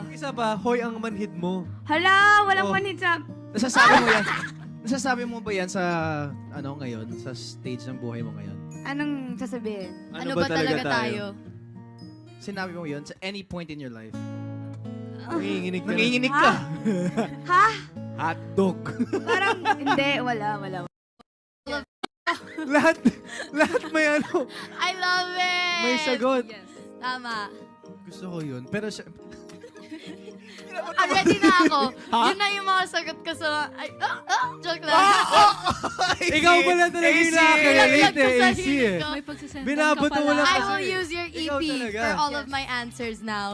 Yung isa ba, hoy ang manhid mo. Hala, walang Oh. manhid sa... Nasasabi mo yan? Nasasabi mo ba yan sa, ngayon? Sa stage ng buhay mo ngayon? Anong sasabihin? Ano ba talaga tayo? Sinabi mo yun sa any point in your life? Nanginginig ka. Nanginginig ka. Ha? Hotdog. Parang, hindi, wala. lahat may ano. I love it! May sagot. Yes. Tama. Gusto ko yun. Pero siya... Ready na ako. Yun na yung mga sagot ko sa... joke lang. Ikaw pala talaga yung nakaka-relate eh, AC eh. ko. May pagsasend Binabato mo lang I kasi. will use your Ikaw EP talaga. for all of my answers now.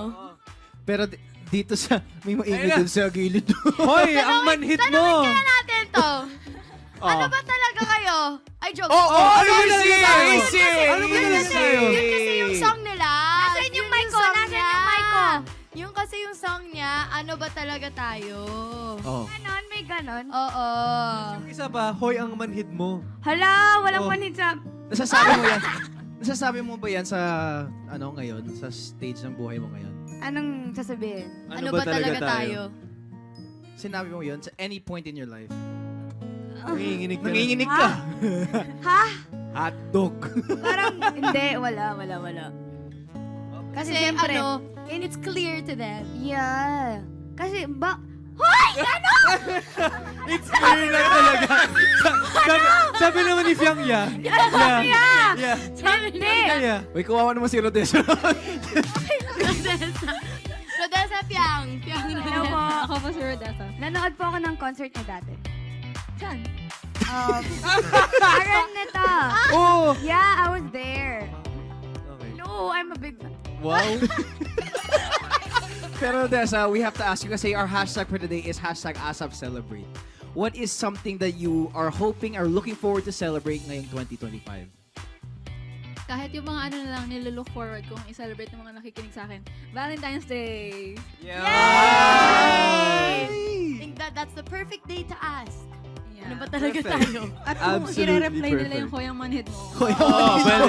Pero dito sa... May maingay Ayun na. dun sa gilid. Hoy, ang manhid mo. Tanungin kaya natin to. Ano Oh. ba talaga kayo? Ay, joke. Oh, ano ba easy, talaga tayo? easy, Ano ba Yun talaga kasi, tayo? yun kasi yung song nila. Nasaan yung mic ko? song Nasaan niya. yung mic ko? Yung kasi yung song niya, ano ba talaga tayo? Oh. Ganon, may ganon. Oo. Yung isa ba, hoy ang manhid mo. Hala, walang Oh. manhid sa... Nasasabi mo yan? Nasasabi mo ba yan sa, ngayon? Sa stage ng buhay mo ngayon? Anong sasabihin? Ano ba talaga tayo? Sinabi mo yun sa any point in your life? Nanginginig ka. Nanginginig ka. Ha? Hotdog. Parang, hindi, wala. Kasi siyempre- ano, and it's clear to them. Yeah. Kasi, It's clear na talaga. Sabi naman ni Fiang ya. Yeah. hindi. Yeah. Uy, kawawa naman si Rodessa. Rodessa Piang. Piang Hello po. Ako po si Rodessa. Nanood po ako ng concert niya dati. Saan? Parang nito. Oh! Yeah, I was there. Okay. No, I'm a big fan. Wow. Pero Rodessa, we have to ask you kasi our hashtag for today is hashtag ASAPCelebrate. What is something that you are hoping or looking forward to celebrate ngayong 2025? Kahit yung mga ano na lang nilook forward kong i-celebrate ng mga nakikinig sa akin. Valentine's Day! I think that's the perfect day to ask. Yeah. Ano ba talaga Perfect. tayo? At kung Absolutely i-reply nila perfect. yung Koyang Manhid mo. Oh, well,